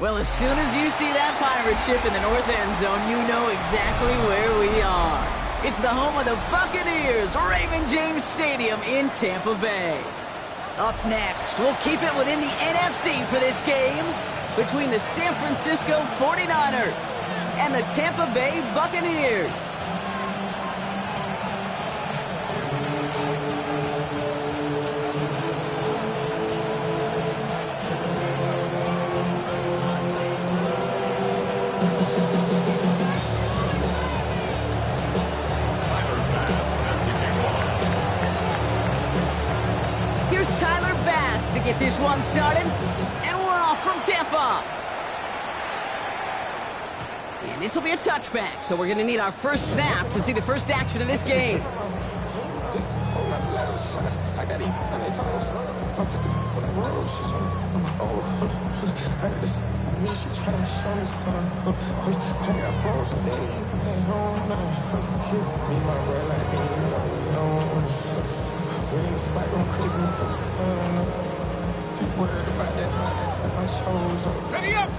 Well, as soon as you see that pirate ship in the north end zone, you know exactly where we are. It's the home of the Buccaneers, Raymond James Stadium in Tampa Bay. Up next, we'll keep it within the NFC for this game between the San Francisco 49ers and the Tampa Bay Buccaneers. To get this one started, and we're off from Tampa. And this will be a touchback, so we're going to need our first snap to see the first action of this game.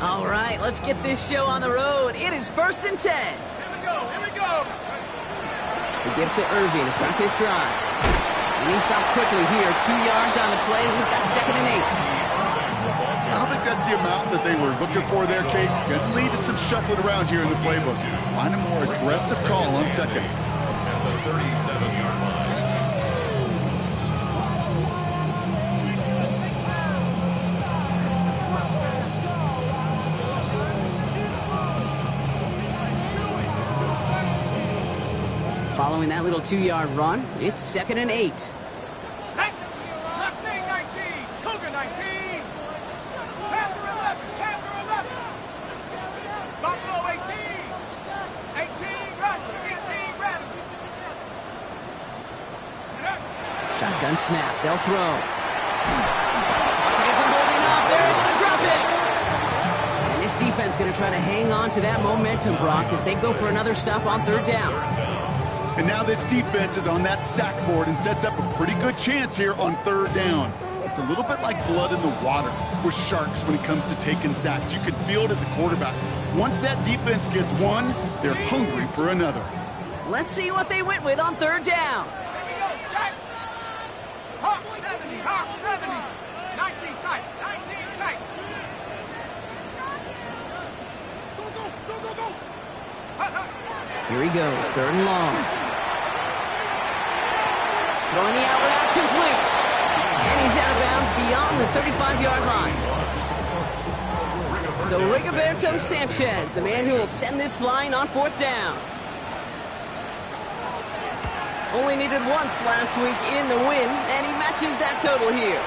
All right, let's get this show on the road. It is 1st and 10. Here we go. We give it to Irving to start this drive. And he stops quickly here. 2 yards on the play. We've got 2nd and 8. I don't think that's the amount that they were looking for there, Kate. Going to lead to some shuffling around here in the playbook. Find a more aggressive call on 2nd. At the 37-yard line. Following that little 2-yard run, it's 2nd and 8. Mustang 19, Cougar 19, Panther 11, Panther 11, Buffalo 18, 18 Rattler, 18 Rattler. Shotgun snap, they'll throw. It isn't holding up, they're able to drop it. And this defense going to try to hang on to that momentum, Brock, as they go for another stop on 3rd down. And now this defense is on that sack board and sets up a pretty good chance here on 3rd down. It's a little bit like blood in the water with Sharks when it comes to taking sacks. You can feel it as a quarterback. Once that defense gets one, they're hungry for another. Let's see what they went with on 3rd down. Here we go, set. Hawk 70, Hawk 70, 19 tight, 19 tight. Go. Here he goes, 3rd and long. Throwing the outlet out complete. And he's out of bounds beyond the 35-yard line. So Rigoberto Sanchez, the man who will send this flying on 4th down. Only needed once last week in the win, and he matches that total here.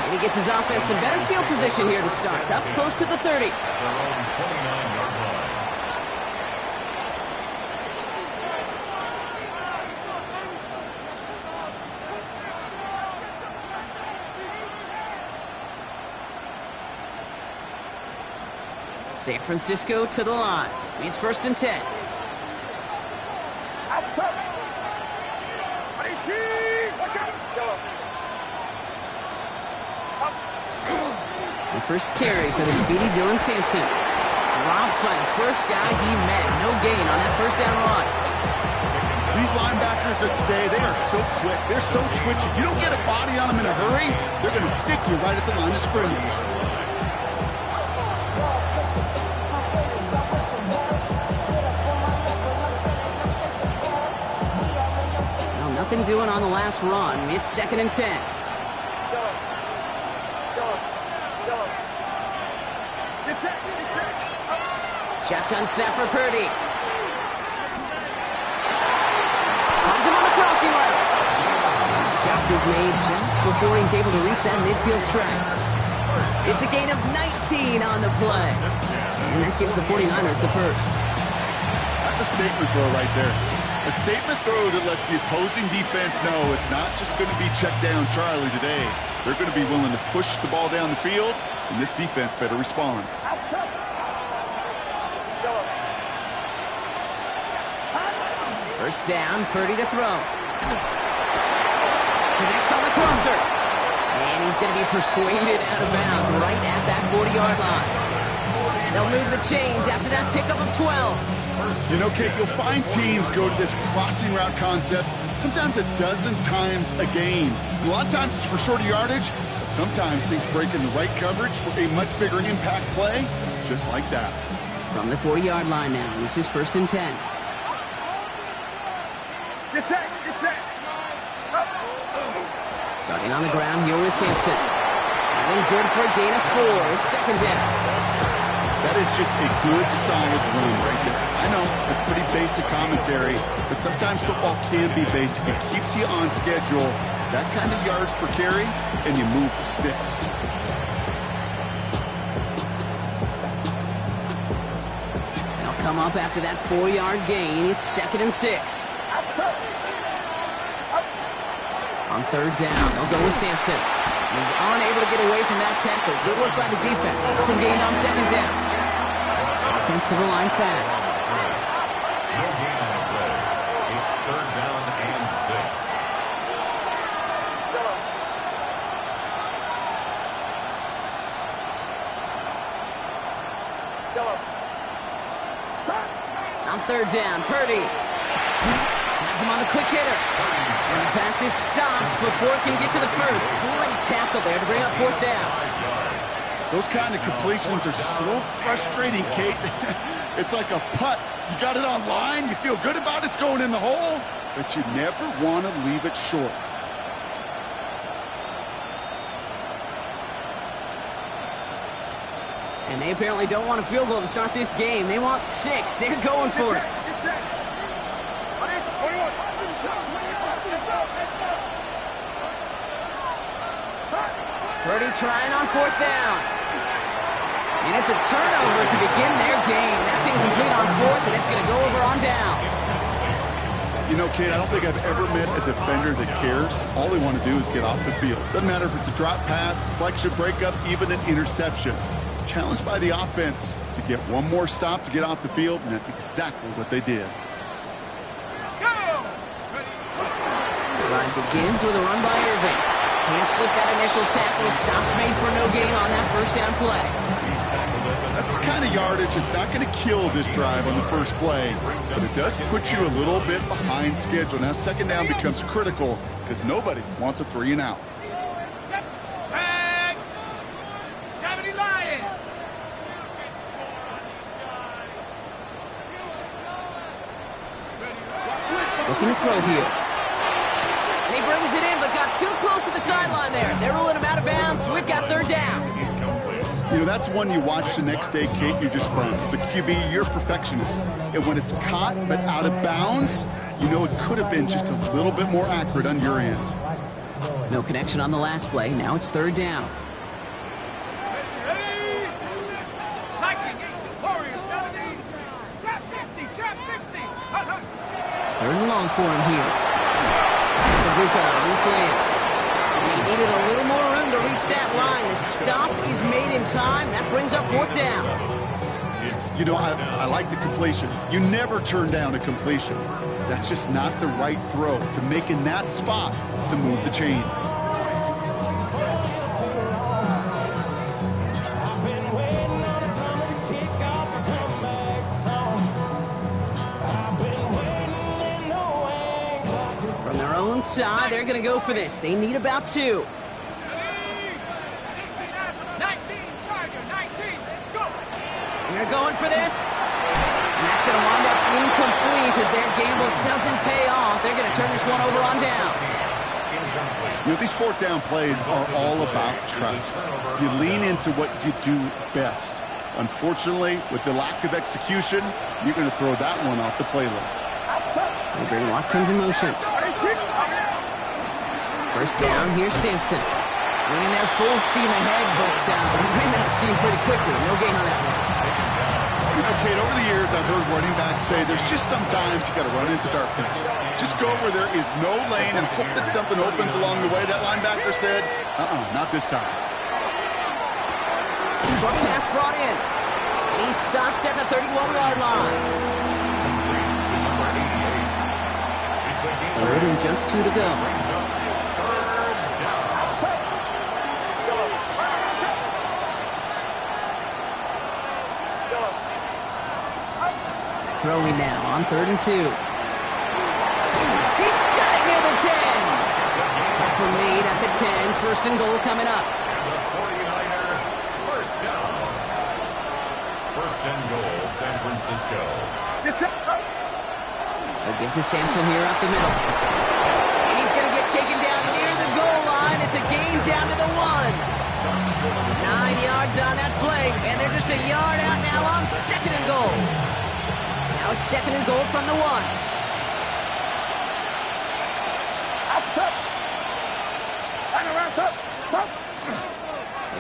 And he gets his offense in better field position here to start, up close to the 30. San Francisco to the line. It's 1st and 10. The first carry for the speedy Dylan Sampson. Dropped by the first guy he met. No gain on that 1st down run. These linebackers of today, they are so quick. They're so twitchy. You don't get a body on them in a hurry, they're going to stick you right at the line of scrimmage. Nothing doing on the last run. It's 2nd and 10. Shotgun snap for Purdy. Finds him on the crossing route. And the stop is made just before he's able to reach that midfield track. It's a gain of 19 on the play. And that gives the 49ers the first. That's a statement throw right there. A statement throw that lets the opposing defense know it's not just going to be check down Charlie today. They're going to be willing to push the ball down the field, and this defense better respond. First down, Purdy to throw. Connects on the crosser. And he's going to be persuaded out of bounds right at that 40-yard line. They'll move the chains after that pickup of 12. You know, Kate, you'll find teams go to this crossing route concept sometimes a dozen times a game. A lot of times it's for shorter yardage, but sometimes things break in the right coverage for a much bigger impact play, just like that. From the 40-yard line now, this is 1st and 10. Get set, get set. Starting on the ground here with Sampson. And good for a gain of 4. It's 2nd down. That is just a good, solid run right there. I know, it's pretty basic commentary, but sometimes football can be basic. It keeps you on schedule, that kind of yards per carry, and you move the sticks. They'll come up after that 4-yard gain. It's 2nd and 6. On 3rd down, they'll go with Sampson. He's unable to get away from that tackle. Good work by the defense. Nothing gained on 2nd down. Offensive line fast. No gain on the play. It's 3rd down and 6. On 3rd down, Purdy has him on the quick hitter. And the pass is stopped before it can get to the first. Great tackle there to bring up 4th down. Those kind of completions are so frustrating, Kate. It's like a putt. You got it on line, you feel good about it's going in the hole, but you never want to leave it short. And they apparently don't want a field goal to start this game. They want 6. They're going for it. Purdy trying on 4th down. And it's a turnover to begin their game. That's incomplete on 4th, and it's going to go over on downs. You know, Kate, I don't think I've ever met a defender that cares. All they want to do is get off the field. Doesn't matter if it's a drop pass, deflection, breakup, even an interception. Challenged by the offense to get one more stop to get off the field, and that's exactly what they did. The drive begins with a run by Irving. Can't slip that initial tackle. Stops made for no gain on that 1st down play. That's the kind of yardage. It's not going to kill this drive on the first play, but it does put you a little bit behind schedule. Now 2nd down becomes critical because nobody wants a 3 and out. Set. 70 Lions. Looking to throw here. And he brings it in, but got too close to the sideline there. They're ruling him out of bounds. We've got 3rd down. You know, that's one you watch the next day, Kate, you're just burned. As a QB, you're a perfectionist. And when it's caught but out of bounds, you know it could have been just a little bit more accurate on your end. No connection on the last play. Now it's 3rd down. Warrior 70. Trap 60. Trap 60. 3rd and long for him here. It's a Bucs on the slant. He needed a little more room to reach that line. The stop is made in time. That brings up 4th down. You know, I like the completion. You never turn down a completion. That's just not the right throw to make in that spot to move the chains. From their own side, they're going to go for this. They need about 2. They're going for this. And that's going to wind up incomplete as their gamble doesn't pay off. They're going to turn this one over on downs. You know, these 4th down plays are all about trust. You lean into what you do best. Unfortunately, with the lack of execution, you're going to throw that one off the playlist. They bring Watkins in motion. 1st down, here's Sampson. Running there full steam ahead, but he ran out of steam pretty quickly. No gain on that one. You know, Kate, over the years, I've heard running backs say there's just sometimes you got to run into darkness. Just go where there is no lane and hope that something opens along the way. That linebacker said, not this time. Short pass brought in. And he's stopped at the 31-yard line. 3rd and just 2 to go. throwing now on 3rd and 2. He's got it near the 10. Tackle made at the 10. 1st and goal coming up. The 49er, first down. 1st and goal, San Francisco. They'll give to Sampson here up the middle. And he's going to get taken down near the goal line. It's a gain down to the 1. 9 yards on that play, and they're just a yard out now on 2nd and goal. Now it's 2nd and goal from the 1.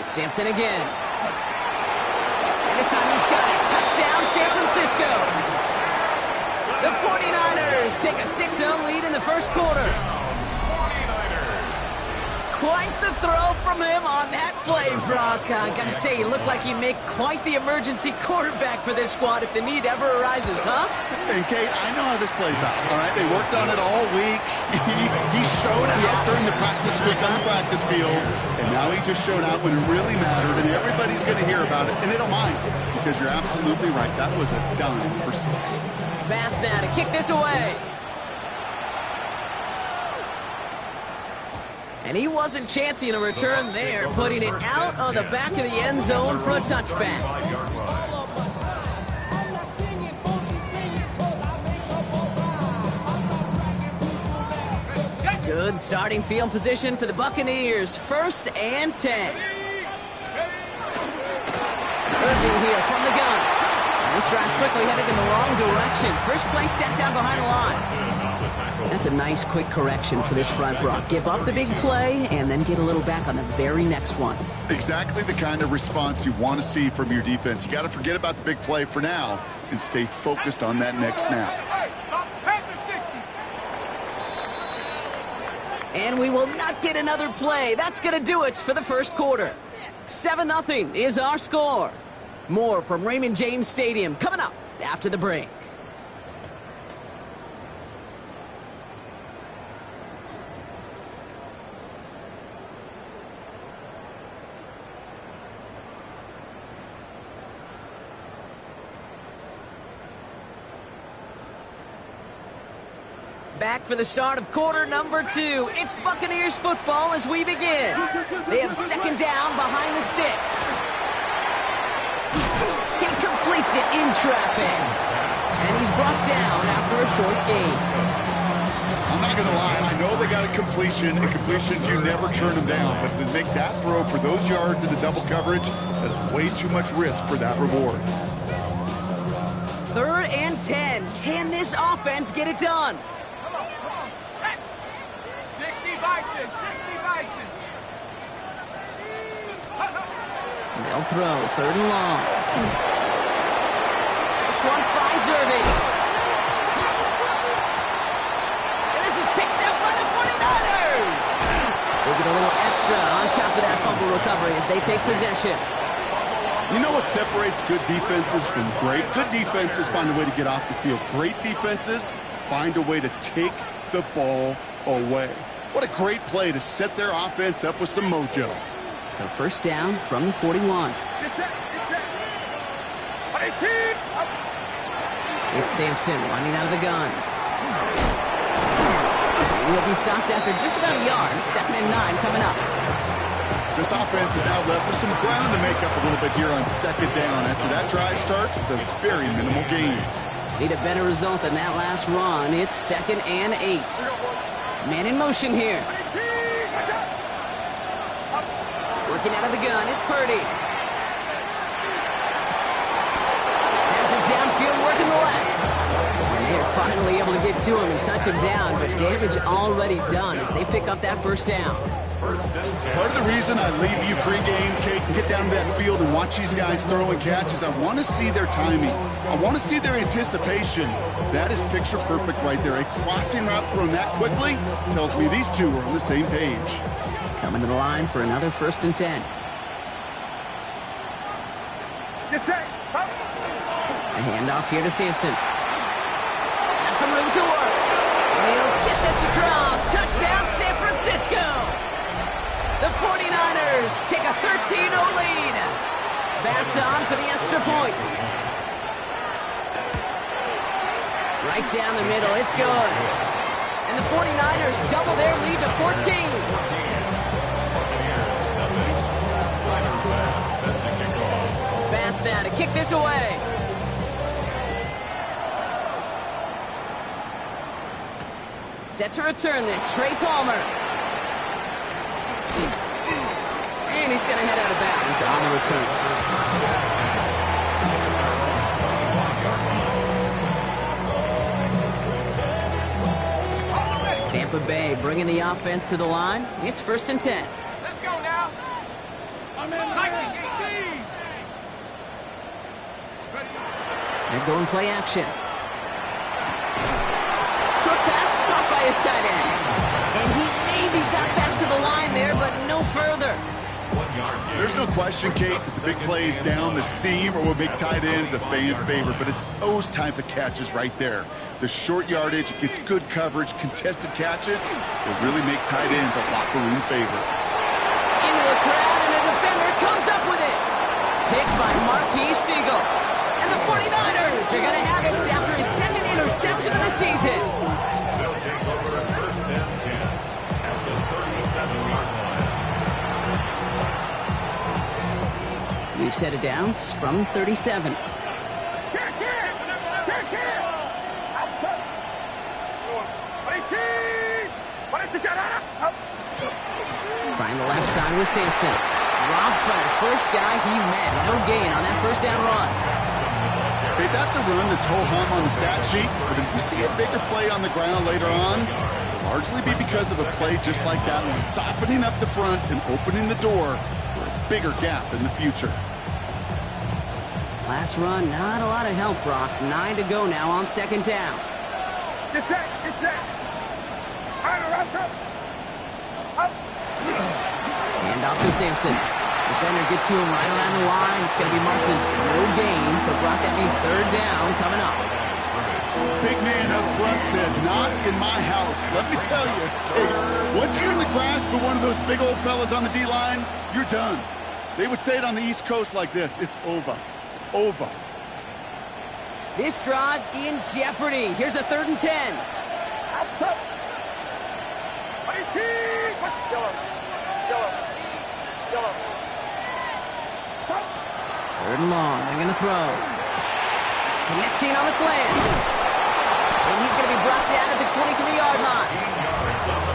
It's Sampson again. And this time he's got it. Touchdown, San Francisco. The 49ers take a 6-0 lead in the 1st quarter. Quite the throw from him on that play, Brock. I gotta say, he looked like he'd make quite the emergency quarterback for this squad if the need ever arises, huh? And Kate, I know how this plays out, all right? They worked on it all week. He showed out during the practice week on the practice field, and now he just showed out when it really mattered, and everybody's going to hear about it, and they don't mind, because you're absolutely right. That was a dime for 6. Pass now to kick this away. And he wasn't chancing a return there, putting it out of the back of the end zone for a touchback. Good starting field position for the Buccaneers. 1st and 10. Irving here from the gun. And this drive's quickly headed in the wrong direction. First play set down behind the line. That's a nice quick correction for this front, Brock. Give up the big play and then get a little back on the very next one. Exactly the kind of response you want to see from your defense. You got to forget about the big play for now and stay focused on that next snap. And we will not get another play. That's going to do it for the 1st quarter. 7-0 is our score. More from Raymond James Stadium coming up after the break. Back for the start of quarter number 2. It's Buccaneers football as we begin. They have 2nd down behind the sticks. He completes it in traffic. And he's brought down after a short gain. I'm not going to lie. I know they got a completion, and completions, you never turn them down. But to make that throw for those yards into double coverage, that is way too much risk for that reward. 3rd and 10. Can this offense get it done? 60 Bison. They'll throw 3rd and long. This one finds Irving. And this is picked up by the 49ers. They get a little extra on top of that fumble recovery as they take possession. You know what separates good defenses from great? Good defenses find a way to get off the field. Great defenses find a way to take the ball away. What a great play to set their offense up with some mojo. So 1st down from the 41. It's Sampson running out of the gun. He'll be stopped after just about a yard. 2nd and 9 coming up. This offense is now left with some ground to make up a little bit here on 2nd down after that drive starts with a very minimal gain. Need a better result than that last run. It's 2nd and 8. Man in motion here. Working out of the gun, it's Purdy. Has it downfield, working the left. And they're finally able to get to him and touch him down, but damage already done as they pick up that 1st down. Part of the reason I leave you pregame, Kate, and get down to that field and watch these guys throw and catch is I want to see their timing. I want to see their anticipation. That is picture perfect right there. A crossing route thrown that quickly tells me these two are on the same page. Coming to the line for another 1st and 10. A handoff here to Sampson. Has some room to work. And he'll get this across. Touchdown, San Francisco. The 49ers take a 13-0 lead. Bass on for the extra point. Right down the middle. It's good. And the 49ers double their lead to 14. Pass now to kick this away. Set to return this. Trey Palmer. And he's going to head out of bounds on the return. Tampa Bay bringing the offense to the line. It's 1st and 10. Let's go now. I'm in 1918. They're going play action. Short pass caught by his tight end. And he maybe got back to the line there, but no further. There's no question, Kate, big plays down the seam or will make tight ends a fan favorite, but it's those type of catches right there. The short yardage, it gets good coverage, contested catches will really make tight ends a locker room favorite. Into a crowd, and a defender comes up with it. Picked by Marquise Siegel. And the 49ers are going to have it after his 2nd interception of the season. They'll take over at 1st and 10 at the 37-yard line. We've set it downs from 37. Trying the left side with Sampson. Robbed by the first guy he met. No gain on that 1st down run. Okay, that's a run that's ho-hum on the stat sheet, but if you see a bigger play on the ground later on, it'll largely be because of a play just like that one, softening up the front and opening the door for a bigger gap in the future. Last run, not a lot of help, Brock. 9 to go now on 2nd down. Get set, get set. Hand off to Sampson. Defender gets to him right around the line. It's going to be marked as no gain. So, Brock, that means 3rd down coming up. Big man up front said, not in my house. Let me tell you, Kate, once you're in the grasp of one of those big old fellas on the D-line, you're done. They would say it on the East Coast like this. It's over. Over. This drive in jeopardy. Here's a 3rd and 10. Outside. 3rd and long. They're going to throw. Connecting on the slant. And he's going to be brought down at the 23-yard line.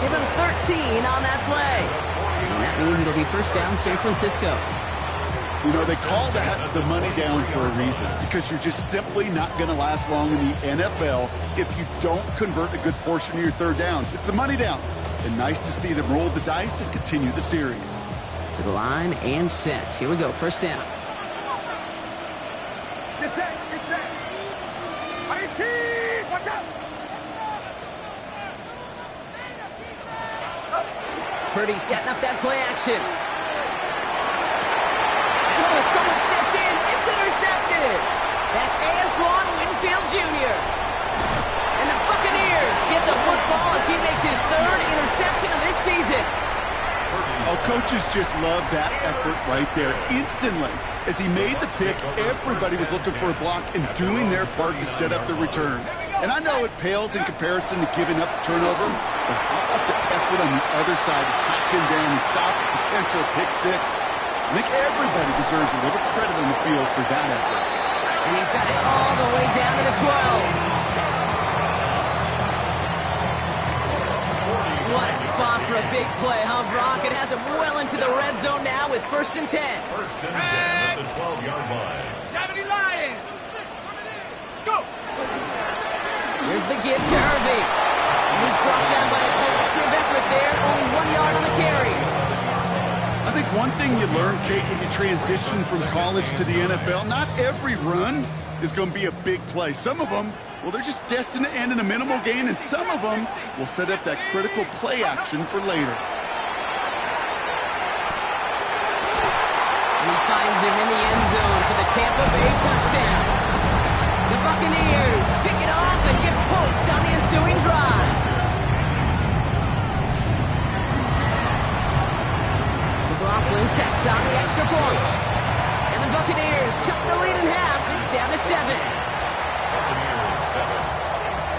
Give him 13 on that play. And that means it'll be 1st down San Francisco. You know, they call that the money down for a reason, because you're just simply not going to last long in the NFL if you don't convert a good portion of your 3rd downs. It's the money down. And nice to see them roll the dice and continue the series. To the line and set. Here we go. 1st down. Get set, get set. 18, watch out. Purdy setting up that play action. Oh, someone stepped in. It's intercepted. That's Antoine Winfield Jr. And the Buccaneers get the football as he makes his 3rd interception of this season. Oh, coaches just love that effort right there. Instantly, as he made the pick, everybody was looking for a block and doing their part to set up the return. And I know it pales in comparison to giving up the turnover, but how about the effort on the other side to track him down and stop a potential pick six? I think everybody deserves a little credit on the field for that effort. And he's got it all the way down to the 12. What a spot for a big play, huh, Brock? It has him well into the red zone now with 1st and 10. 1st and 10 at the 12-yard line. 70 Lions. Let's go. Here's the give to Irving. And he's brought down by a collective effort there. Only 1 yard on the carry. I think one thing you learn, Kate, when you transition from college to the NFL, not every run is going to be a big play. Some of them, well, they're just destined to end in a minimal gain, and some of them will set up that critical play action for later. And he finds him in the end zone for the Tampa Bay touchdown. The Buccaneers pick it off and get points on the ensuing drive. McLaughlin sets on the extra point. And the Buccaneers cut the lead in half. It's down to 7. Buccaneers 7.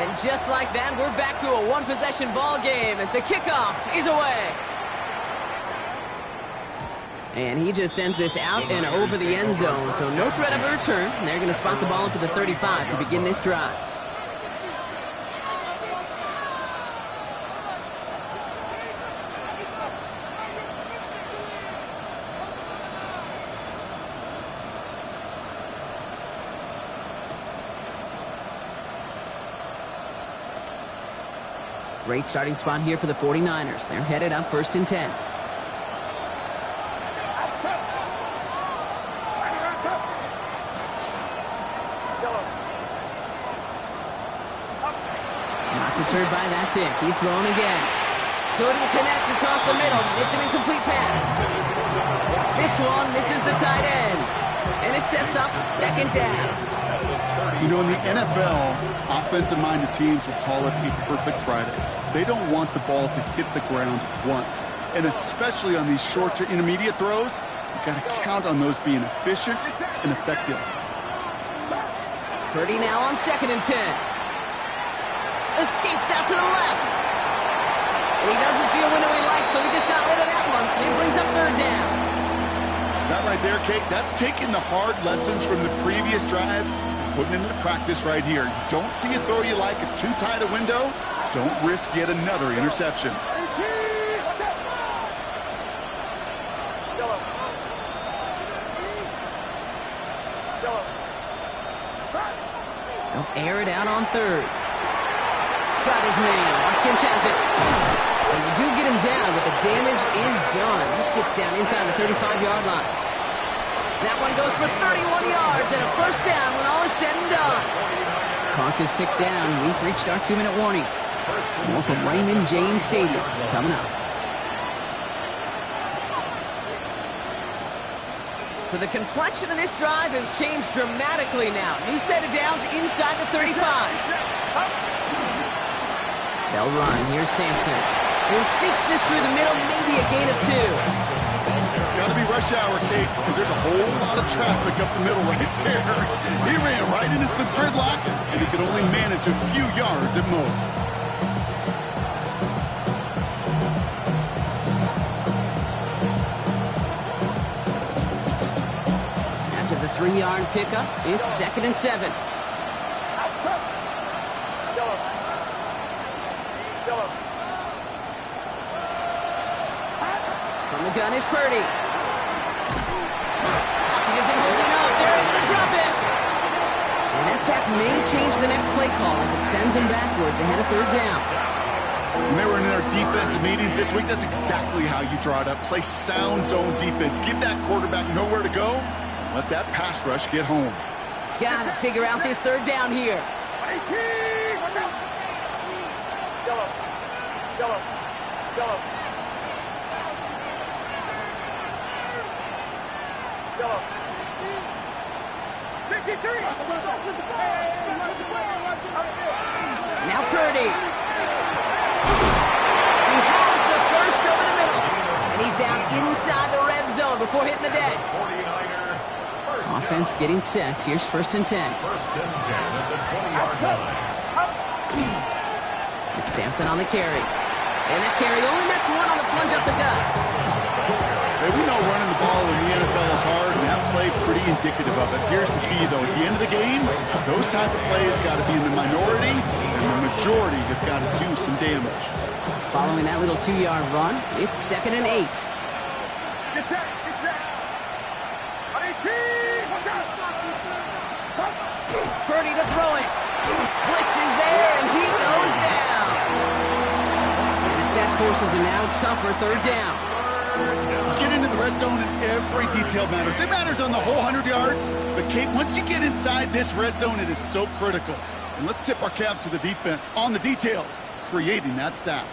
And just like that, we're back to a one-possession ball game as the kickoff is away. And he just sends this out and over the end zone, so no threat of a return. They're going to spot the ball up to the 35 to begin this drive. Great starting spot here for the 49ers. They're headed up 1st and 10. Not deterred by that pick. He's thrown again. Couldn't connect across the middle. It's an incomplete pass. This one misses the tight end. And it sets up 2nd down. You know, in the NFL, offensive-minded teams will call it a perfect Friday. They don't want the ball to hit the ground once. And especially on these short to intermediate throws, you've got to count on those being efficient and effective. Purdy now on 2nd and 10. Escapes out to the left. And he doesn't see a window he likes, so he just got rid of that one. It brings up 3rd down. That right there, Kate, that's taking the hard lessons from the previous drive, putting it into practice right here. You don't see a throw you like, it's too tight a window, don't risk yet another interception. They'll air it out on 3rd. Got his man. Watkins has it. And they do get him down, but the damage is done. This gets down inside the 35-yard line. That one goes for 31 yards and a 1st down when all is said and done. Clock is ticked down. We've reached our 2-minute warning. More from Raymond James Stadium coming up. So the complexion of this drive has changed dramatically now. New set of downs inside the 35. They'll run. Here's Sampson. He sneaks this through the middle, maybe a gain of 2. Gotta be rush hour, Kate, because there's a whole lot of traffic up the middle right there. He ran right into some gridlock, and he could only manage a few yards at most. After the 3-yard pickup, it's 2nd and 7. From the gun is Purdy. He isn't holding up. They're able to drop it. And that sack may change the next play call as it sends him backwards ahead of 3rd down. When they were in their defensive meetings this week, that's exactly how you draw it up. Play sound zone defense. Give that quarterback nowhere to go. Let that pass rush get home. Got to figure out this 3rd down here. Now Purdy. He has the 1st over the middle. And he's down inside the red zone before hitting the deck. Offense getting set. Here's 1st and 10. 1st and 10 at the 20-yard line. It's Sampson on the carry. And that carry only makes 1 on the plunge up the gut. Hey, we know running the ball in the NFL is hard, and that play pretty indicative of it. Here's the key, though. At the end of the game, those type of plays got to be in the minority, and the majority have got to do some damage. Following that little 2-yard run, it's 2nd and 8. Get set! Get set! Purdy to throw it. Blitz is there, and he goes down. And the sack forces a now tougher 3rd down. You get into the red zone, and every detail matters. It matters on the whole 100 yards. But, Kate, once you get inside this red zone, it is so critical. And let's tip our cap to the defense on the details, creating that sack.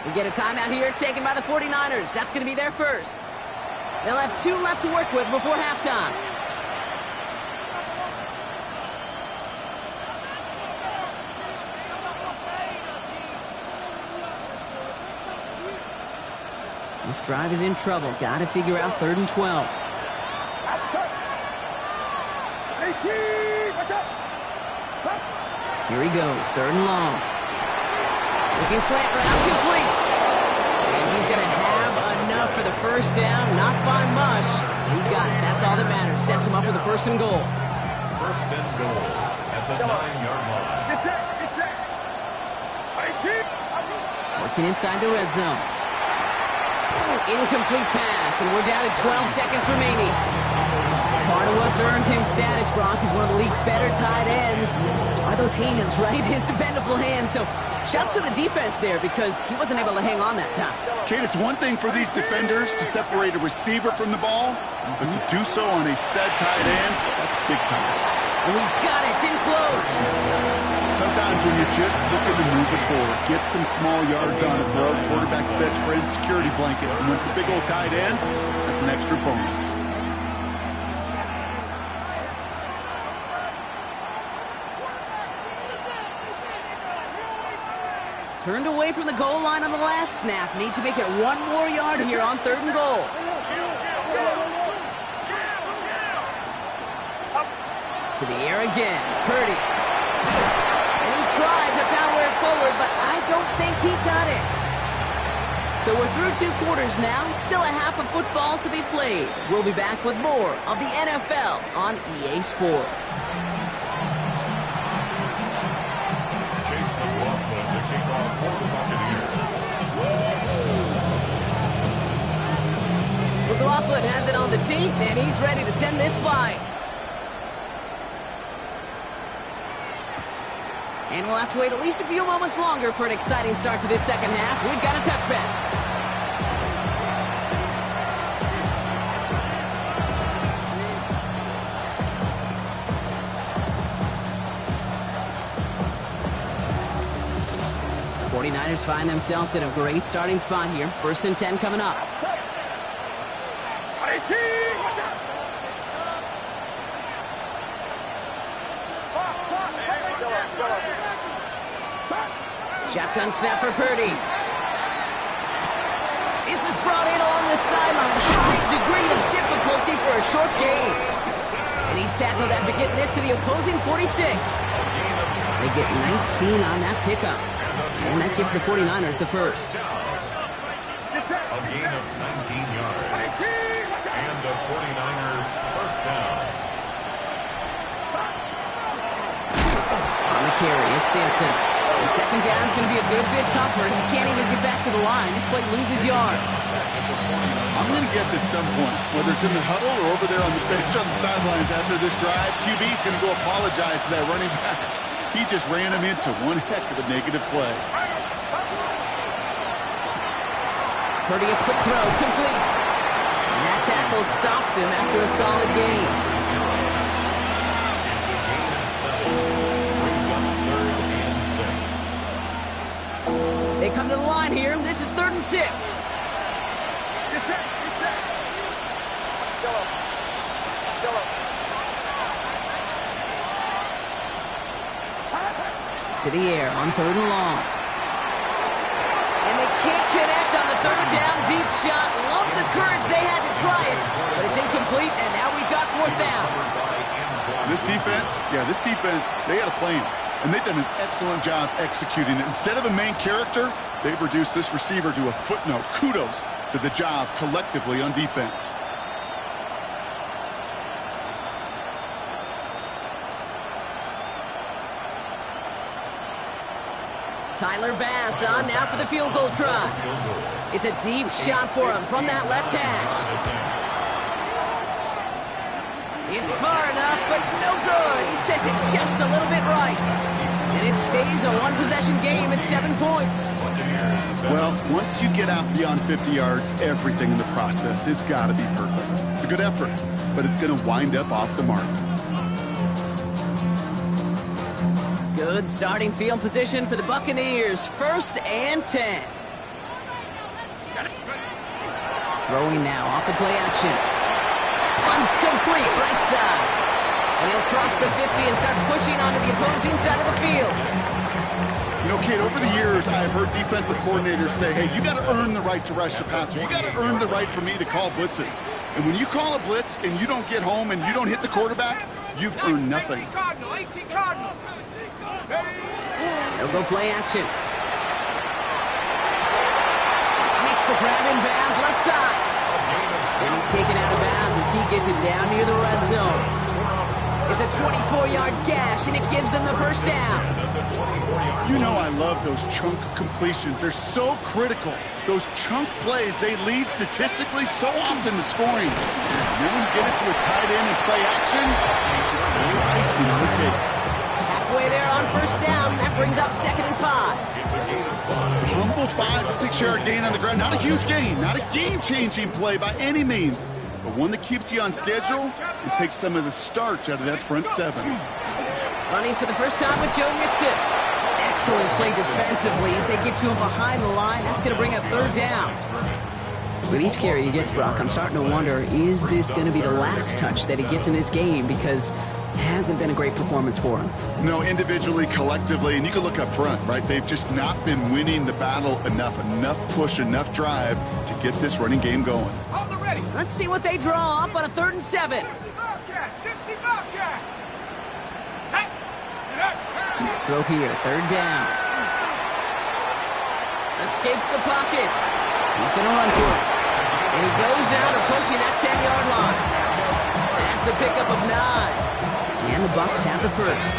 We get a timeout here taken by the 49ers. That's going to be their 1st. They'll have 2 left to work with before halftime. This drive is in trouble. Got to figure out 3rd and 12. Here he goes, 3rd and long. Looking slant route, complete. And he's going to have enough for the first down, not by much. He got it, that's all that matters. Sets him up with a 1st and goal. 1st and goal at the 9-yard line. Working inside the red zone. Incomplete pass, and we're down to 12 seconds remaining. Part of what's earned him status, Brock, is one of the league's better tight ends. Are those hands, right? His dependable hands. So shouts to the defense there because he wasn't able to hang on that time. Kate, it's one thing for these defenders to separate a receiver from the ball, but to do so on a stud tight end, that's big time. And he's got it. It's in close. Sometimes when you're just looking to move it forward, get some small yards on a throw, quarterback's best friend, security blanket. And when it's a big old tight end, that's an extra bonus. Turned away from the goal line on the last snap. Need to make it 1 more yard here on 3rd and goal. To the air again. Purdy. And he tried to power it forward, but I don't think he got it. So we're through 2 quarters now. Still a half of football to be played. We'll be back with more of the NFL on EA Sports. McLaughlin has it on the tee, and he's ready to send this flying. And we'll have to wait at least a few moments longer for an exciting start to this second half. We've got a touchback. The 49ers find themselves in a great starting spot here. 1st and 10 coming up. Shotgun snap for Purdy. This is brought in along the sideline. High degree of difficulty for a short gain. And he's tackled after getting this to the opposing 46. They get 19 on that pickup. And that gives the 49ers the first. A gain of 19 yards. And a 49er first down. On the carry, it's Sampson. And 2nd down is going to be a good bit tougher. He can't even get back to the line. This play loses yards. I'm going to guess at some point, whether it's in the huddle or over there on the bench on the sidelines after this drive, QB's going to go apologize to that running back. He just ran him into one heck of a negative play. Purdy, a quick throw, complete. And that tackle stops him after a solid gain. It's a gain of 7. Brings up 3rd and 6. They come to the line here. This is 3rd and 6. To the air on 3rd and long. And they can't connect on the 3rd down deep shot. Love the courage they had to try it, but it's incomplete, and now we've got 4th down. This defense, they had a plan, and they've done an excellent job executing it. Instead of a main character, they've reduced this receiver to a footnote. Kudos to the job collectively on defense. Tyler Bass on now for the field goal try. It's a deep shot for him from that left hash. It's far enough, but no good. He sent it just a little bit right. And it stays a 1-possession game at 7 points. Well, once you get out beyond 50 yards, everything in the process has got to be perfect. It's a good effort, but it's going to wind up off the mark. Good starting field position for the Buccaneers. 1st and 10. Throwing now off the play action. That one's complete, right side. And he'll cross the 50 and start pushing onto the opposing side of the field. You know, Kate, over the years, I've heard defensive coordinators say, hey, you got to earn the right to rush the passer. You got to earn the right for me to call blitzes. And when you call a blitz and you don't get home and you don't hit the quarterback, you've earned nothing. 18 Cardinal, 18 Cardinal. Ready? They'll go play action. Makes the grab in bounds, left side. And he's taken out of bounds as he gets it down near the red zone. It's a 24-yard gash, and it gives them the first down. You know I love those chunk completions. They're so critical. Those chunk plays, they lead statistically so often to scoring. And then when you get it to a tight end and play action, it's just a little icing on the cake. Halfway there on first down. That brings up 2nd and 5. Humble 5 to 6 yard gain on the ground. Not a huge gain, not a game-changing play by any means, but one that keeps you on schedule and takes some of the starch out of that front 7. Running for the first time with Joe Mixon. Excellent play defensively as they get to him behind the line. That's going to bring up 3rd down. With each carry he gets, Brock, I'm starting to wonder, is this going to be the last touch that he gets in this game? Because it hasn't been a great performance for him. No, individually, collectively, and you can look up front, right? They've just not been winning the battle enough push, enough drive to get this running game going. Hold the ready. Let's see what they draw up on a 3rd and 7. 60 Bobcat, 60 Bobcat. Set. Throw here, 3rd down. Escapes the pocket. He's going to run for it. And he goes out approaching that 10-yard line. That's a pickup of 9. And the Bucs have the first.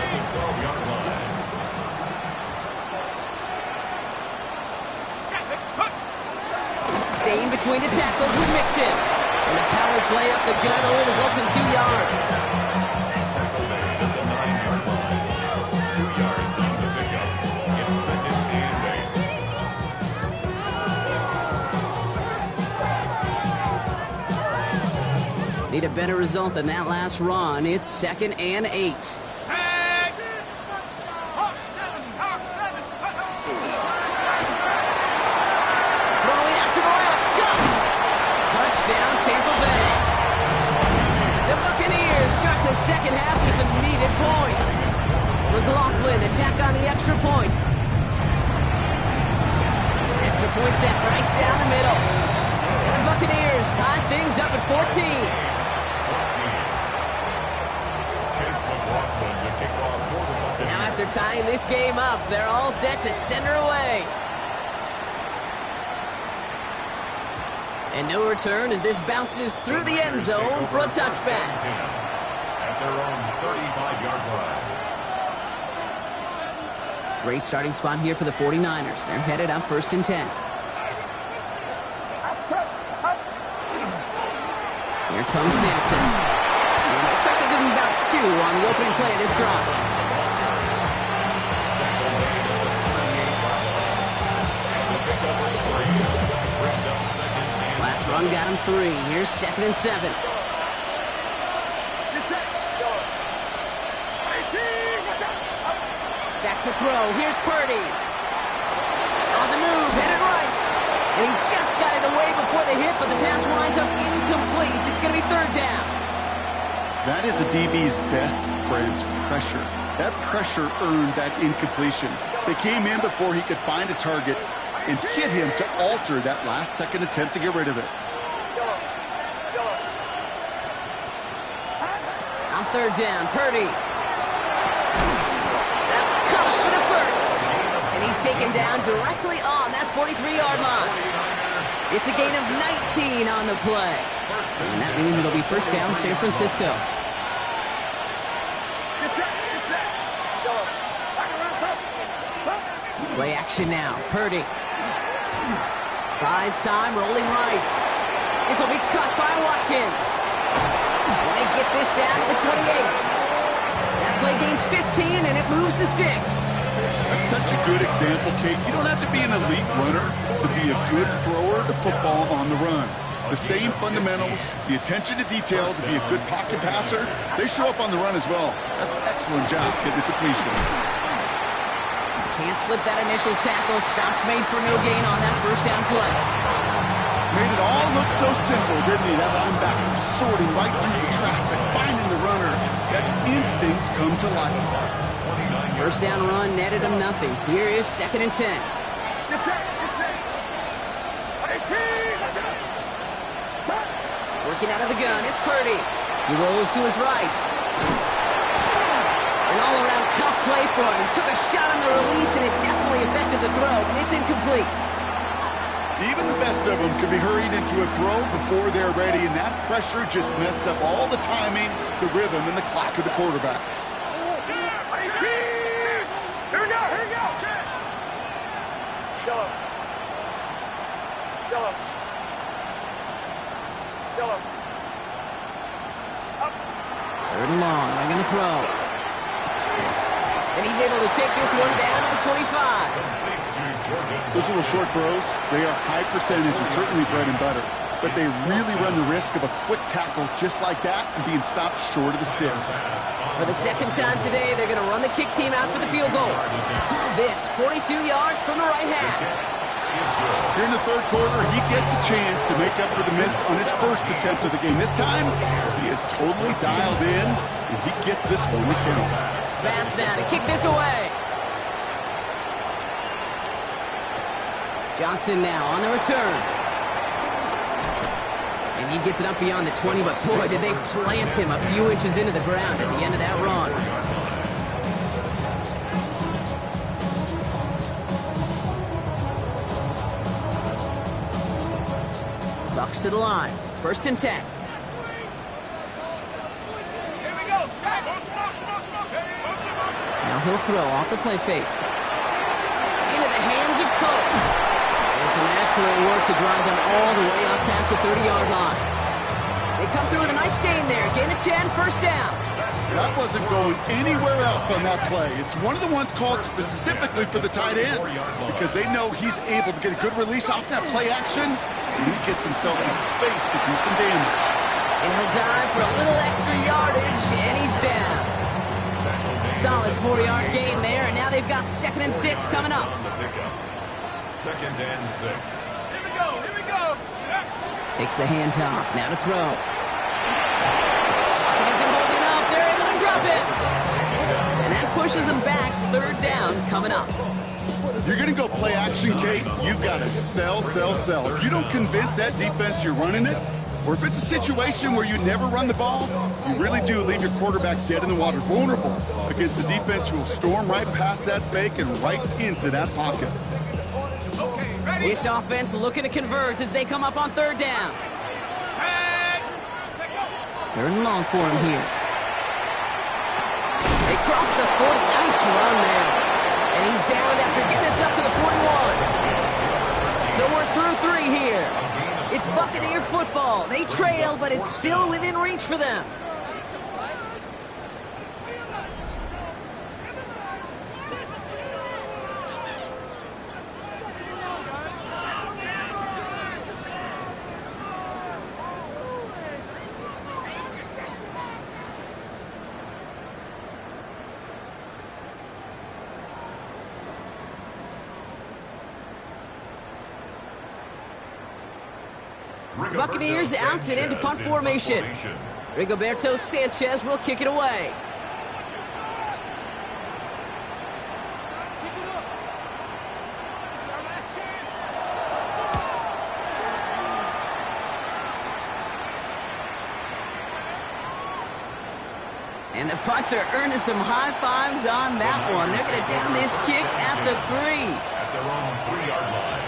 Staying between the tackles with Mixon. And the power play up the gut only results in 2 yards. Need a better result than that last run. It's 2nd and 8. Throwing out to the left. Go! Touchdown, Tampa Bay. The Buccaneers start the second half with some needed points. McLaughlin attack on the extra point. Extra point set right down the middle. And the Buccaneers tie things up at 14. Now after tying this game up, they're all set to send her away. And no return as this bounces through the end zone for a touchback. At their own 35-yard line. Great starting spot here for the 49ers. They're headed up 1st and 10. Here comes Sampson. And looks like they give him about 2 on the opening play of this drive. Last run got him 3. Here's 2nd and 7. Back to throw. Here's Purdy. On the move, headed right. And he just got it away before the hit, but the pass winds up incomplete. It's going to be 3rd down. That is a DB's best friend, pressure. That pressure earned that incompletion. They came in before he could find a target and hit him to alter that last-second attempt to get rid of it. On 3rd down, Purdy. That's caught for the first. And he's taken down directly on that 43-yard line. It's a gain of 19 on the play. And that means it'll be 1st down, San Francisco. Play action now, Purdy. Buys time, rolling right. This will be caught by Watkins. And they get this down to the 28. That play gains 15, and it moves the sticks. That's such a good example, Kate. You don't have to be an elite runner to be a good thrower of the football on the run. The same fundamentals, the attention to detail to be a good pocket passer, they show up on the run as well. That's an excellent job getting the completion. Can't slip that initial tackle. Stops made for no gain on that 1st down play. Made it all look so simple, didn't he? That linebacker sorting right through the traffic, finding the runner. That's instincts come to life. 1st down run netted him nothing. Here is 2nd and 10. Working out of the gun, it's Purdy. He rolls to his right. An all-around tough play for him. He took a shot on the release, and it definitely affected the throw. It's incomplete. Even the best of them could be hurried into a throw before they're ready, and that pressure just messed up all the timing, the rhythm, and the clock of the quarterback. Here we go, here we go. Yellow. Yellow. Yellow. Up. 3rd and long. They're going to throw. And he's able to take this one down to the 25. Those little short throws, they are high percentage and certainly bread and butter. But they really run the risk of a quick tackle just like that and being stopped short of the sticks. For the 2nd time today, they're going to run the kick team out for the field goal. This, 42 yards from the right half. Here in the 3rd quarter, he gets a chance to make up for the miss on his first attempt of the game. This time, he is totally dialed in, and he gets this one to count. Pass now to kick this away. Johnson now on the return. And he gets it up beyond the 20, but boy, did they plant him a few inches into the ground at the end of that run. Bucs to the line. 1st and 10. Here we go, Sack. Now he'll throw off the play fake. Into the hands of Cope. And some excellent work to drive them all the way up past the 30-yard line. They come through with a nice gain there. Gain of 10, 1st down. That wasn't going anywhere else on that play. It's one of the ones called specifically for the tight end because they know he's able to get a good release off that play action, and he gets himself in space to do some damage. And he'll dive for a little extra yardage, and he's down. Solid 4-yard gain there, and now they've got 2nd and 6 coming up. 2nd and 6. Here we go, here we go. Takes the handoff, now to throw. It isn't holding up, they're able to drop it. And that pushes them back, 3rd down coming up. If you're going to go play action, Kate, you've got to sell, sell, sell. If you don't convince that defense you're running it, or if it's a situation where you never run the ball, you really do leave your quarterback dead in the water, vulnerable against a defense who will storm right past that fake and right into that pocket. Okay, ready? This offense looking to convert as they come up on 3rd down. Tag. Take go. 3rd and long for him here. They cross the 40. Nice run there. And he's down after getting this up to the 41. So we're through 3 here. It's Buccaneer football. They trail, but it's still within reach for them. Buccaneers out and into punt formation. Rigoberto Sanchez will kick it away. And the punter earning some high fives on that one. They're going to down this kick at the 3. At their own 3-yard line.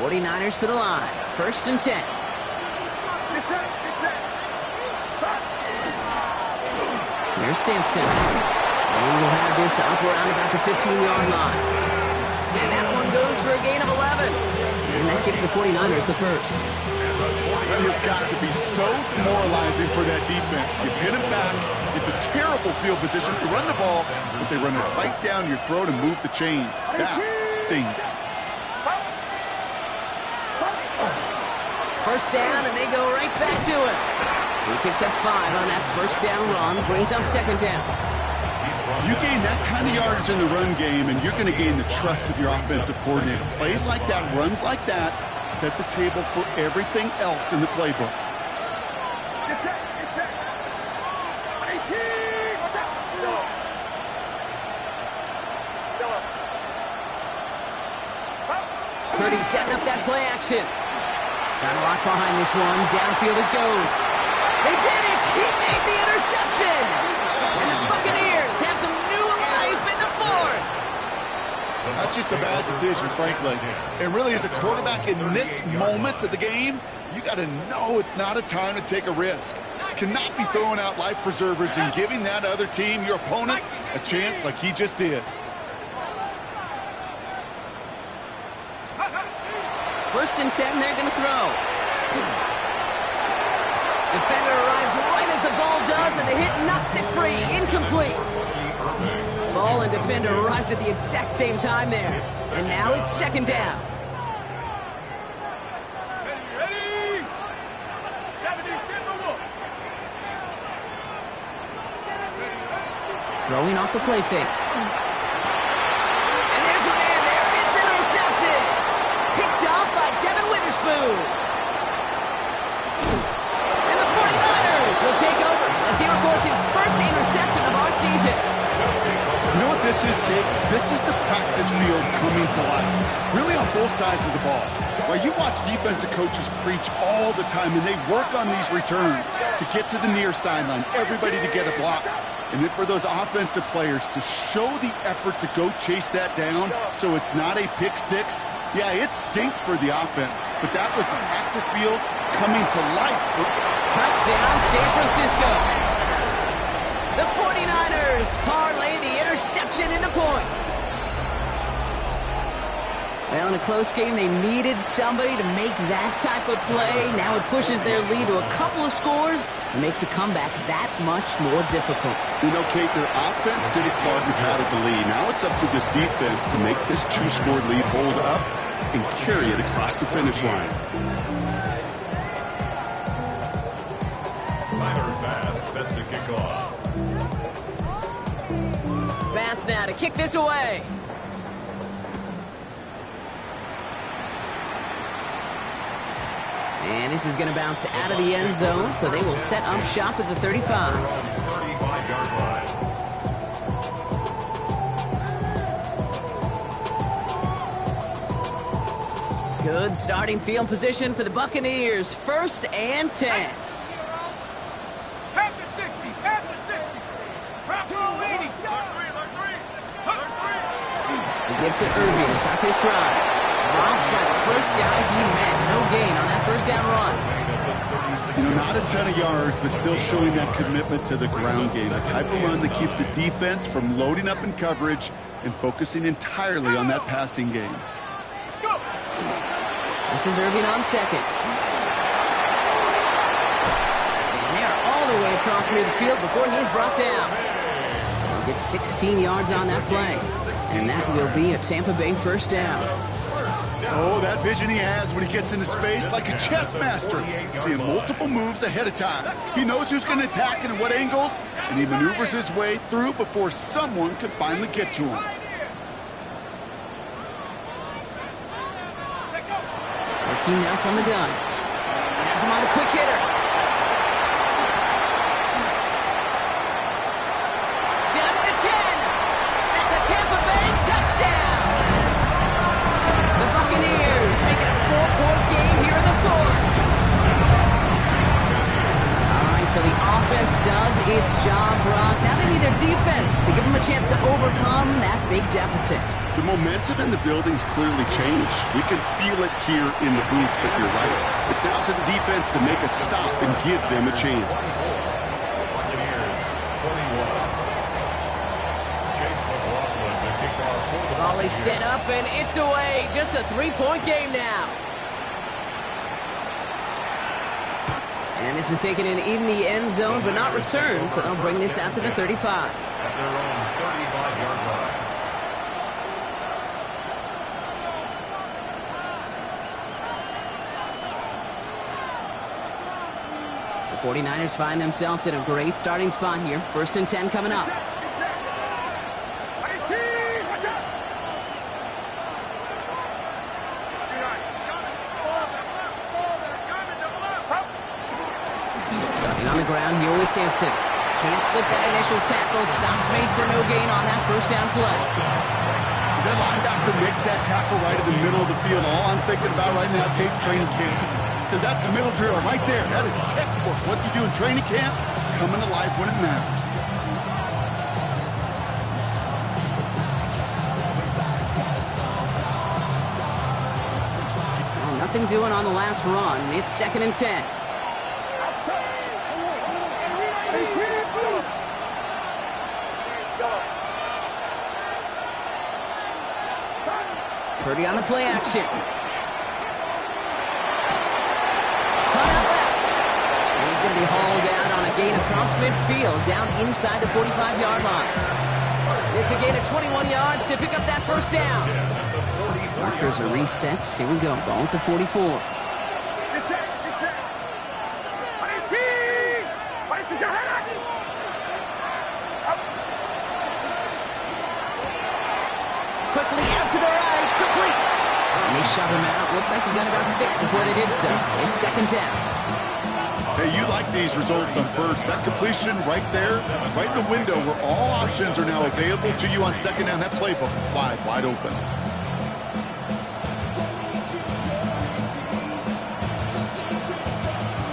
49ers to the line. 1st and 10. Here's Sampson. And he will have this to up around about the 15-yard line. And that one goes for a gain of 11. And that gives the 49ers the first. That has got to be so demoralizing for that defense. You hit him back. It's a terrible field position to run the ball, but they run it right down your throat and move the chains. That stings. 1st down, and they go right back to it. He picks up 5 on that 1st down run, brings up 2nd down. You gain that kind of yardage in the run game, and you're going to gain the trust of your offensive coordinator. Plays like that, runs like that, set the table for everything else in the playbook. Purdy setting up that play action. Got a lot behind this one. Downfield it goes. They did it! He made the interception! And the Buccaneers have some new life in the fourth! That's just a bad decision, frankly. And really, as a quarterback in this moment of the game, you got to know it's not a time to take a risk. Cannot be throwing out life preservers and giving that other team, your opponent, a chance like he just did. First and 10, they're going to throw. Defender arrives right as the ball does, and the hit knocks it free. Incomplete. Ball and defender arrived at the exact same time there. And now it's second down. Ready? 70, Timber Wolf. Throwing off the play fake. And there's a man there. It's intercepted. Picked off by Devin Witherspoon. And the 49ers will take over as he records his first interception of our season. You know what this is, Kate? This is the practice field coming to life. Really on both sides of the ball. While you watch defensive coaches preach all the time, and they work on these returns to get to the near sideline, everybody to get a block. And then for those offensive players to show the effort to go chase that down so it's not a pick six, yeah, it stinks for the offense. But that was the practice field coming to life. Touchdown, San Francisco. The 49ers parlay the interception into points. Well, in a close game, they needed somebody to make that type of play. Now it pushes their lead to a couple of scores and makes a comeback that much more difficult. You know, Kate, their offense did its part and padded the lead. Now it's up to this defense to make this two-score lead hold up and carry it across the finish line. Tyler Bass set to kick off. Bass now to kick this away. And this is going to bounce out of the end zone, so they will set up shop at the 35. 35-yard line. Good starting field position for the Buccaneers. First and 10. Half the 60, half the 60. Proper leading. The give to Irving to stop his drive. Dropped by the first guy he met. No gain on that first down run. You know, not a ton of yards, but still showing that commitment to the ground game. The type of run that keeps the defense from loading up in coverage and focusing entirely on that passing game. This is Irving on second. And they're all the way across midfield before he's brought down. He gets 16 yards on that play. And that will be a Tampa Bay first down. Oh, that vision he has when he gets into space like a chess master. Seeing multiple moves ahead of time. He knows who's going to attack and at what angles, and he maneuvers his way through before someone can finally get to him. Working now from the gun. Has him on a quick hitter. Down to the 10. That's a Tampa Bay touchdown. The Buccaneers make it a 4-point game here in the fourth. All right, so the offense does its job, Brock. Now they need their defense to give them a chance to overcome that big deficit. The momentum in the building's clearly changed. We can feel it here in the booth, but you're right. It's now to the defense to make a stop and give them a chance. Buccaneers, 21. Chase McLaughlin to kick off for the Volley Buccaneers. set up, and it's away. Just a 3-point game now. And this is taken in the end zone, but not returned, so they'll bring this out to the 35. At their own 35-yard line. The 49ers find themselves in a great starting spot here. First and 10 coming up. Starting on the ground here with Sampson. Can't slip that initial tackle. Stops made for no gain on that first down play. That linebacker makes that tackle right in the middle of the field. All I'm thinking about right now, Cape training camp, because that's a middle drill right there. That is textbook. What you do in training camp, coming to life when it matters. Well, nothing doing on the last run. It's 2nd and 10. Purdy on the play action. Cut out left. And he's going to be hauled out on a gain across midfield, down inside the 45-yard line. It's a gain of 21 yards to pick up that first down. Markers are reset. Here we go. Ball at the 44. Quickly out to the right, complete. And they shove him out. Looks like he got about 6 before they did so. It's 2nd down. Hey, you like these results on first. That completion right there, right in the window where all options are now available to you on 2nd down. That playbook wide open.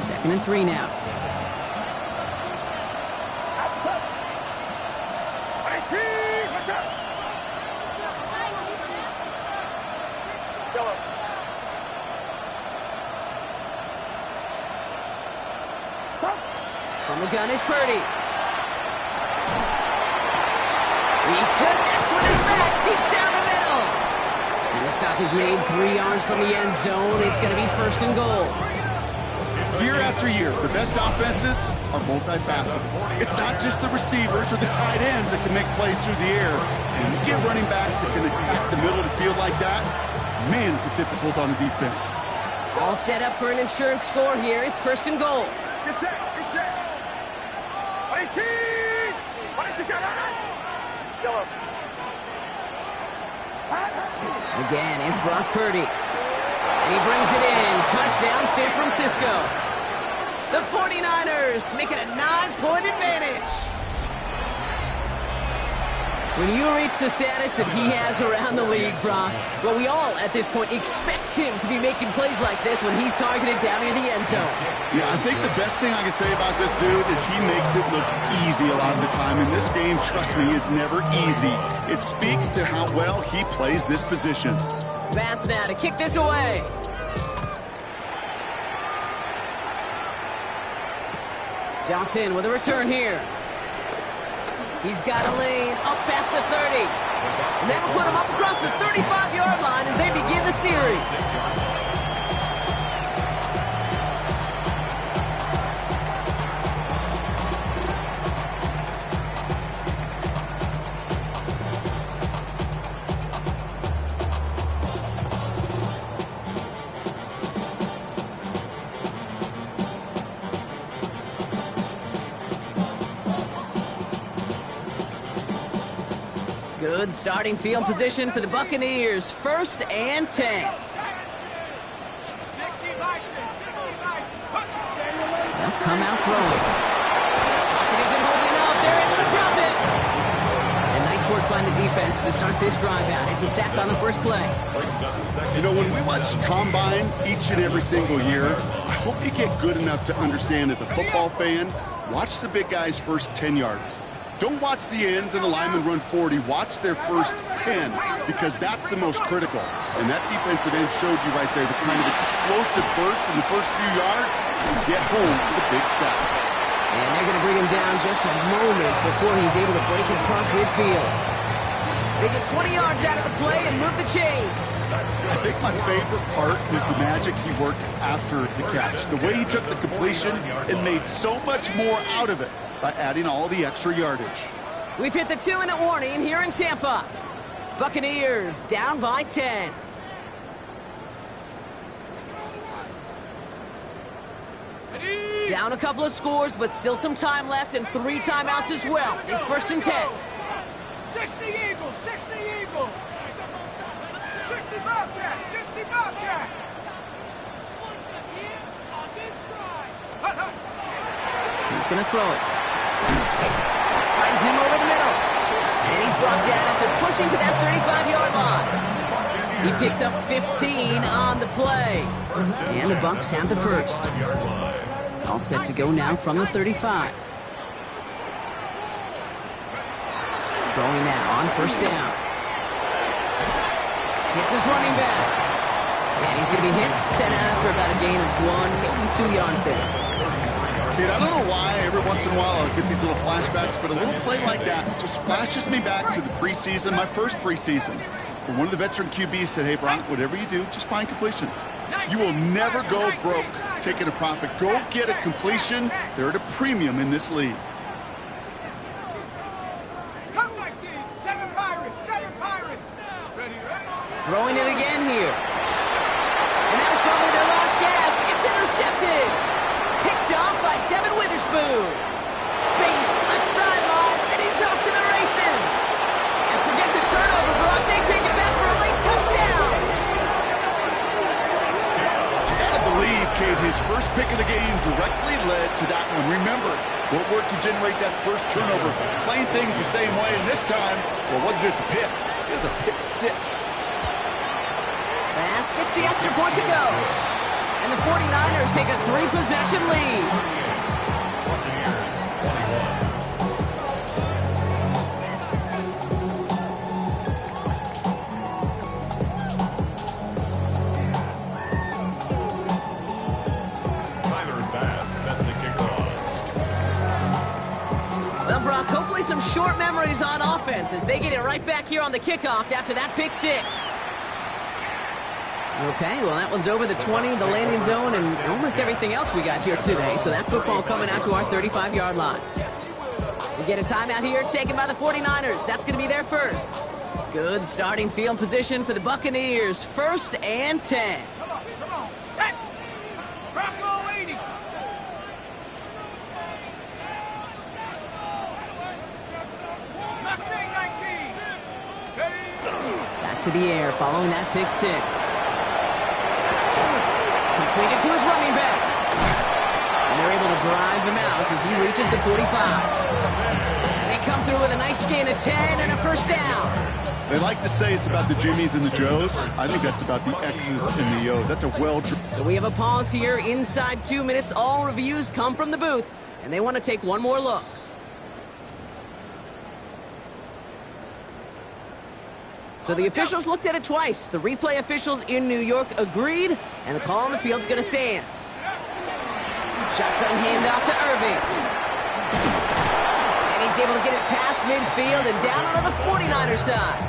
Second and 3 now. From the gun is Purdy. He connects with his back deep down the middle. And the stop is made 3 yards from the end zone. It's going to be 1st and goal. Year after year, the best offenses are multifaceted. It's not just the receivers or the tight ends that can make plays through the air. And you get running backs that can attack the middle of the field like that, man, is it difficult on the defense. All set up for an insurance score here. It's 1st and goal. Again, it's Brock Purdy. And he brings it in. Touchdown, San Francisco. The 49ers make it a 9-point advantage. When you reach the status that he has around the league, Brock, well, we all at this point expect him to be making plays like this when he's targeted down near the end zone. Yeah, I think the best thing I can say about this dude is he makes it look easy a lot of the time. And this game, trust me, is never easy. It speaks to how well he plays this position. Pass now to kick this away. Johnson with a return here. He's got a lane up past the 30. And that'll put him up across the 35-yard line as they begin the series. Good starting field position for the Buccaneers. 1st and 10. They'll come out throwing. Pocket isn't holding up. They're able to drop it. And nice work by the defense to start this drive out. It's a sack on the first play. You know, when we watch Combine each and every single year, I hope you get good enough to understand as a football fan, watch the big guys' first 10 yards. Don't watch the ends and the linemen run 40. Watch their first 10, because that's the most critical. And that defensive end showed you right there the kind of explosive burst in the first few yards to get home for the big sack. And they're going to bring him down just a moment before he's able to break it across midfield. They get 20 yards out of the play and move the chains. I think my favorite part was the magic he worked after the catch. The way he took the completion and made so much more out of it by adding all the extra yardage. We've hit the 2-minute warning here in Tampa. Buccaneers down by 10. Down a couple of scores, but still some time left and 3 timeouts as well. It's 1st and 10. 60 Eagles, 60 Eagles. 60 Bobcat, 60 Bobcat. He's going to throw it. Finds him over the middle. And he's brought down after pushing to that 35-yard line. He picks up 15 on the play. And the Bucs have the first. All set to go now from the 35. Going now on first down. Hits his running back. And he's going to be hit, sent out after about a gain of 1, maybe 2 yards there. Kid, I don't know why every once in a while I'll get these little flashbacks, but a little play like that just flashes me back to the preseason, my first preseason. When one of the veteran QBs said, hey, Brock, whatever you do, just find completions. You will never go broke taking a profit. Go get a completion. They're at a premium in this league. Throwing it again here. And that was probably their last gasp. It's intercepted. Picked off by Devin Witherspoon. Space, left sideline, and he's off to the races. And forget the turnover, Brock. They take it back for a late touchdown. You gotta believe, Kate, his first pick of the game directly led to that one. Remember, what worked to generate that first turnover? Playing things the same way, and this time, well, it wasn't just a pick. It was a pick six. Bass gets the extra point to go. And the 49ers take a 3-possession lead. Well, Brock, hopefully some short memories on offense as they get it right back here on the kickoff after that pick six. Okay, well, that one's over the 20, the landing zone, and almost everything else we got here today. So that football coming out to our 35-yard line. We get a timeout here taken by the 49ers. That's going to be their first. Good starting field position for the Buccaneers. 1st and 10. Come on, set. Bravo 80. Mustang 19. Steady. Back to the air following that pick six. Completed to his running back. And they're able to drive him out as he reaches the 45. They come through with a nice gain of 10 and a first down. They like to say it's about the Jimmies and the Joes. I think that's about the X's and the O's. That's a So we have a pause here inside 2 minutes. All reviews come from the booth, and they want to take one more look. So the officials looked at it twice. The replay officials in New York agreed, and the call on the field's going to stand. Shotgun handoff to Irving. And he's able to get it past midfield and down on the 49er side.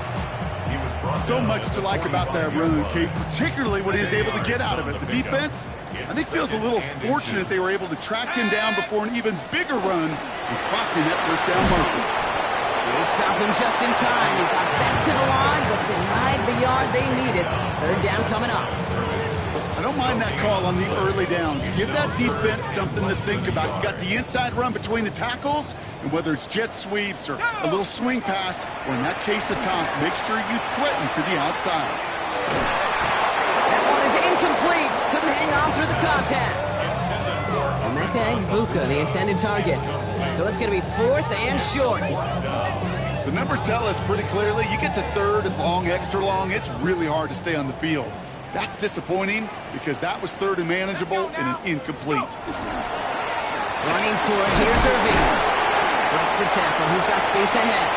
So much to like about that run, Kate, particularly what he was able to get out of it. The defense, I think, feels a little fortunate they were able to track him down before an even bigger run and crossing that first down marker. They stop him just in time. He got back to the line, but denied the yard they needed. 3rd down coming up. I don't mind that call on the early downs. Give that defense something to think about. You got the inside run between the tackles, and whether it's jet sweeps or a little swing pass, or in that case a toss, make sure you threaten to the outside. That one is incomplete. Couldn't hang on through the contact. Emeka Egbuka, the intended target. So it's going to be 4th and short. The numbers tell us pretty clearly, you get to 3rd and long, extra long, it's really hard to stay on the field. That's disappointing because that was 3rd and manageable and an incomplete. Running for it, here's Irving. Breaks the tackle, he's got space ahead.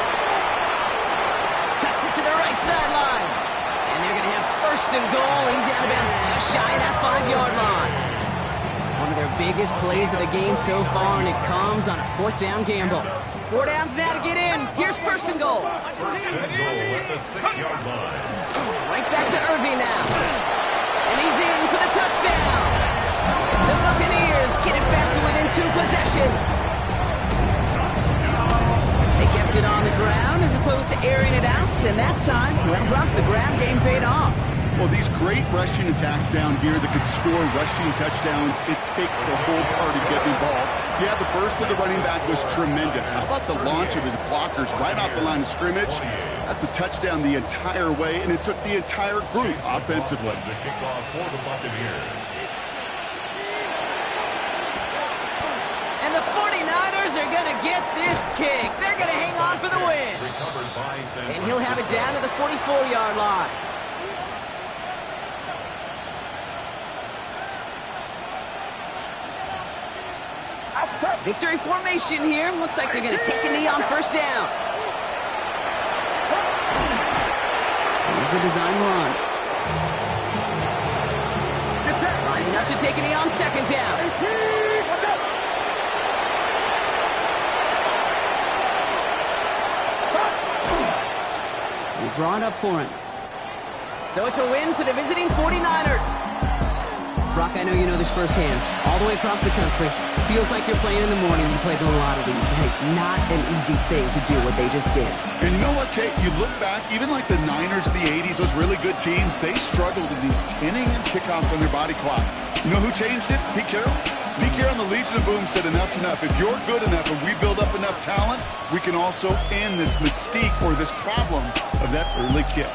Cuts it to the right sideline. And they're going to have 1st and goal. He's out of bounds just shy of that 5-yard line. One of their biggest plays of the game so far, and it comes on a 4th down gamble. 4 downs now to get in. Here's 1st and goal. 1st and goal at the 6-yard line. Right back to Irving now. And he's in for the touchdown. The Buccaneers get it back to within 2 possessions. They kept it on the ground as opposed to airing it out, and that time, well, Brock, the ground game paid off. Well, these great rushing attacks down here that could score rushing touchdowns, it takes the whole party to get involved. Yeah, the burst of the running back was tremendous. How about the launch of his blockers right off the line of scrimmage? That's a touchdown the entire way, and it took the entire group offensively. The kickoff for the Buccaneers. And the 49ers Buccaneers are going to get this kick. They're going to hang on for the win. And he'll have it down to the 44-yard line. Victory formation here. Looks like they're going to take a knee on first down. Here's a design run. Lining up to take a knee on second down. They draw it up for him. So it's a win for the visiting 49ers. Brock, I know you know this firsthand. All the way across the country, it feels like you're playing in the morning. You play a lot of these. That is not an easy thing to do what they just did. And you know what, Kate? You look back, even like the Niners of the 80s, those really good teams, they struggled in these 10-a.m. kickoffs on their body clock. You know who changed it? Pete Carroll. Pete Carroll and the Legion of Boom said enough's enough. If you're good enough and we build up enough talent, we can also end this mystique or this problem of that early kick.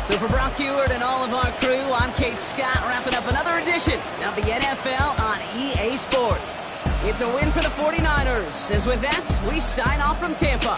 So for Brock Heward and all of our crew, I'm Kate Scott, wrapping up another edition of the NFL on EA Sports. It's a win for the 49ers. As with that, we sign off from Tampa.